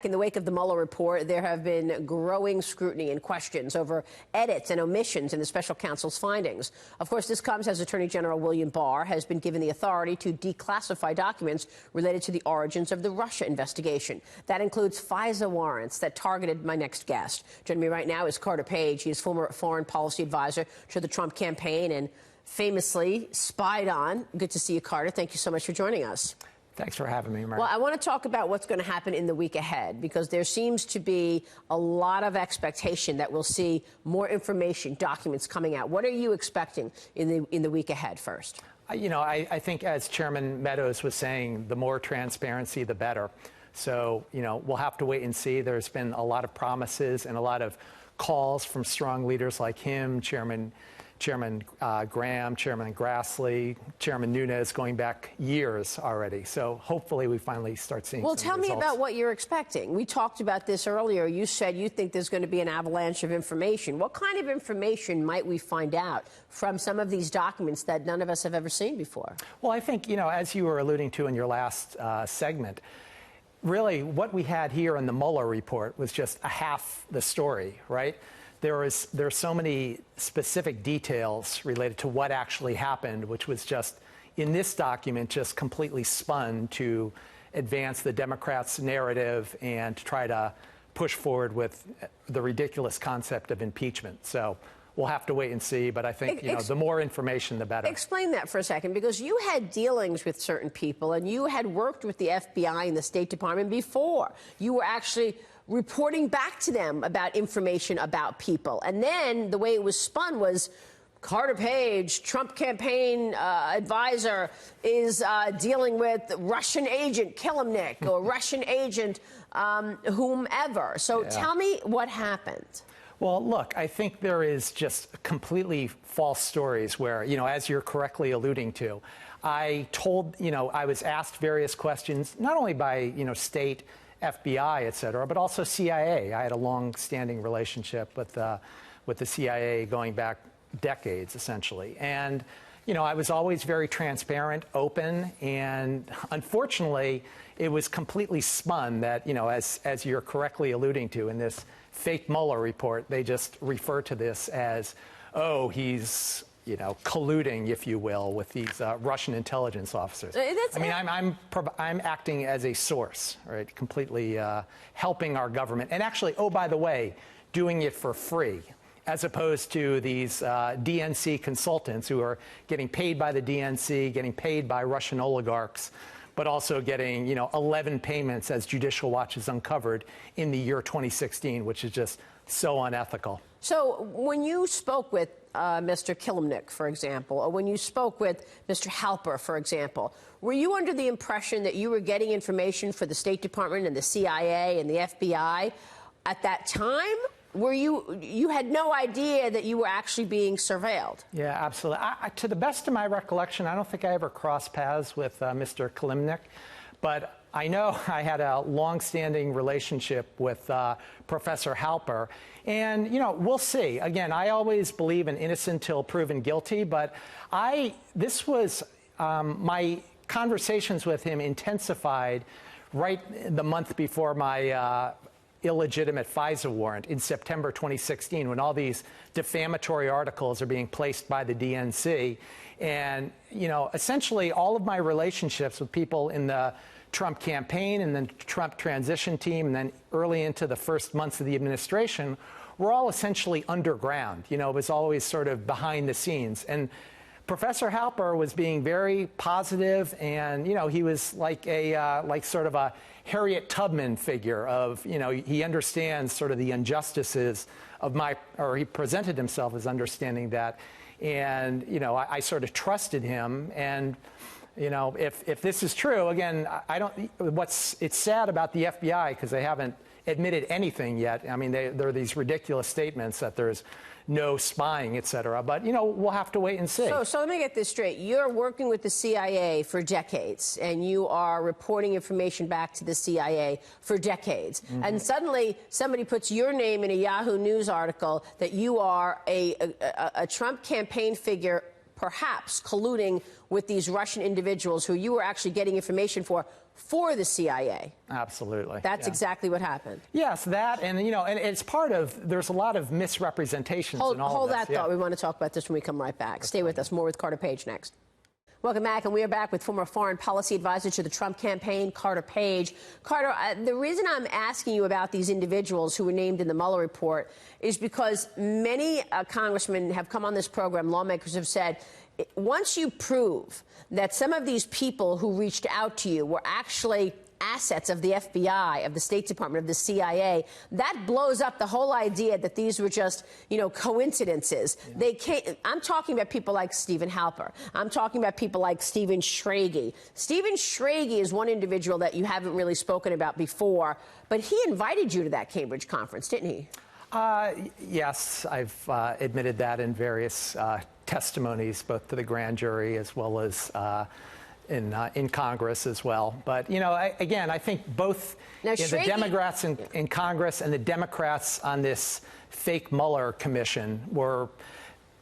In the wake of the Mueller report, there have been growing scrutiny and questions over edits and omissions in the special counsel's findings. Of course, this comes as Attorney General William Barr has been given the authority to declassify documents related to the origins of the Russia investigation. That includes FISA warrants that targeted my next guest. Joining me right now is Carter Page. He is former foreign policy advisor to the Trump campaign and famously spied on. Good to see you, Carter. Thank you so much for joining us. Thanks for having me, Mary. Well, I want to talk about what's going to happen in the week ahead, because there seems to be a lot of expectation that we'll see more information, documents coming out. What are you expecting in the week ahead first? I think, as Chairman Meadows was saying, the more transparency, the better. So, we'll have to wait and see. There's been a lot of promises and a lot of calls from strong leaders like him, Chairman Graham, Chairman Grassley, Chairman Nunes, going back years already. So hopefully we finally start seeing some tell results. Me about what you're expecting. We talked about this earlier. You said you think there's going to be an avalanche of information. What kind of information might we find out from some of these documents that none of us have ever seen before? Well, I think, as you were alluding to in your last segment, really what we had here in the Mueller report was just a half the story, right? There are so many specific details related to what actually happened, which was just, in this document, just completely spun to advance the Democrats' narrative and to try to push forward with the ridiculous concept of impeachment. So we'll have to wait and see, but I think, the more information, the better. Explain that for a second, because you had dealings with certain people and you had worked with the FBI and the State Department before. You were actually reporting back to them about information about people. And then the way it was spun was Carter Page, Trump campaign advisor, is dealing with Russian agent Kilimnik or Russian agent whomever. So tell me what happened. Well, look, I think there is just completely false stories where, as you're correctly alluding to, I was asked various questions, not only by, state, FBI, et cetera, but also CIA. I had a long-standing relationship with the CIA going back decades, essentially. And, I was always very transparent, open, and unfortunately, it was completely spun that, as you're correctly alluding to in this fake Mueller report, they just refer to this as, oh, he's colluding, if you will, with these Russian intelligence officers. I'm acting as a source, right? Completely helping our government. And actually, oh, by the way, doing it for free, as opposed to these DNC consultants who are getting paid by the DNC, getting paid by Russian oligarchs, but also getting, 11 payments, as Judicial Watch has uncovered, in the year 2016, which is just so unethical. So when you spoke with Mr. Kilimnik, for example, or when you spoke with Mr. Halper, for example, were you under the impression that you were getting information for the State Department and the CIA and the FBI at that time? Were you had no idea that you were actually being surveilled? Yeah, absolutely. To the best of my recollection, I don't think I ever crossed paths with Mr. Kilimnik, but I know I had a long-standing relationship with Professor Halper, and we'll see. Again, I always believe in innocent till proven guilty, but this was my conversations with him intensified right the month before my illegitimate FISA warrant in September 2016, when all these defamatory articles are being placed by the DNC. And, essentially all of my relationships with people in the Trump campaign and then Trump transition team and then early into the first months of the administration were all essentially underground. It was always sort of behind the scenes. And Professor Halper was being very positive, and he was like sort of a Harriet Tubman figure of he understands sort of the injustices of he presented himself as understanding that, and I sort of trusted him. And if this is true, again, it's sad about the FBI because they haven't admitted anything yet. I mean, there are these ridiculous statements that there's no spying, et cetera. But, we'll have to wait and see. So let me get this straight. You're working with the CIA for decades, and you are reporting information back to the CIA for decades. Mm-hmm. And suddenly somebody puts your name in a Yahoo News article that you are a Trump campaign figure perhaps colluding with these Russian individuals who you were actually getting information for the CIA. Absolutely. That's exactly what happened. Yes, that, and and it's part of, there's a lot of misrepresentations in all Hold of this. that thought. We want to talk about this when we come right back. Stay with us. More with Carter Page next. Welcome back, and we are back with former foreign policy advisor to the Trump campaign, Carter Page. Carter, the reason I'm asking you about these individuals who were named in the Mueller report is because many congressmen have come on this program, lawmakers have said, once you prove that some of these people who reached out to you were actually assets of the FBI, of the State Department, of the CIA, that blows up the whole idea that these were just, coincidences. Yeah. I'm talking about people like Stephen Halper. I'm talking about people like Stephen Schrage. Stephen Schrage is one individual that you haven't really spoken about before, but he invited you to that Cambridge conference, didn't he? Yes, I've admitted that in various testimonies, both to the grand jury as well as in Congress as well. But, again, I think both the Democrats in Congress and the Democrats on this fake Mueller commission were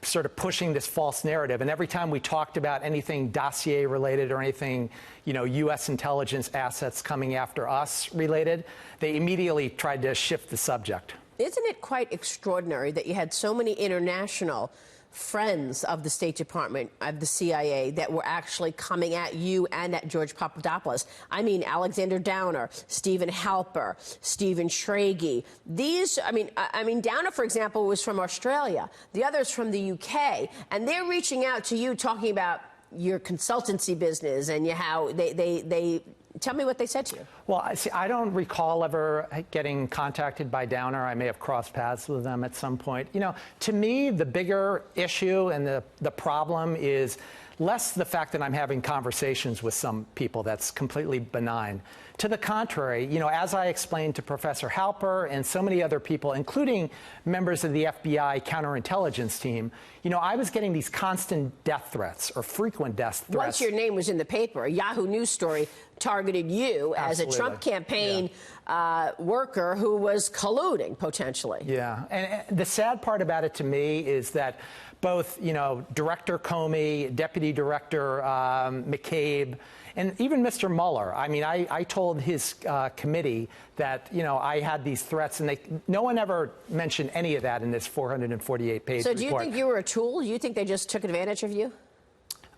sort of pushing this false narrative. And every time we talked about anything dossier related or anything, U.S. intelligence assets coming after us related, they immediately tried to shift the subject. Isn't it quite extraordinary that you had so many international friends of the State Department, of the CIA, that were actually coming at you and at George Papadopoulos? I mean, Alexander Downer, Stephen Halper, Stephen Schrage. These, I mean, Downer, for example, was from Australia. The others from the UK. And they're reaching out to you talking about your consultancy business and how they tell me what they said to you. Well, I don't recall ever getting contacted by Downer. I may have crossed paths with them at some point. To me, the bigger issue and the problem is less the fact that I'm having conversations with some people. That's completely benign. To the contrary, as I explained to Professor Halper and so many other people, including members of the FBI counterintelligence team, I was getting these constant death threats or frequent death threats. Once your name was in the paper, a Yahoo News story targeted you as a Trump campaign worker who was colluding, potentially. Yeah, and the sad part about it to me is that both, Director Comey, Deputy Director McCabe, and even Mr. Mueller. I mean, I told his committee that, I had these threats, and no one ever mentioned any of that in this 448-page report. So do you think you were a tool? Do you think they just took advantage of you?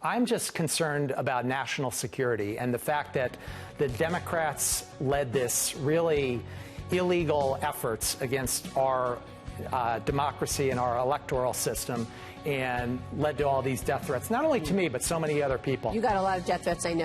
I'm just concerned about national security and the fact that the Democrats led this really illegal efforts against our democracy and our electoral system and led to all these death threats, not only to me, but so many other people. You got a lot of death threats, I know.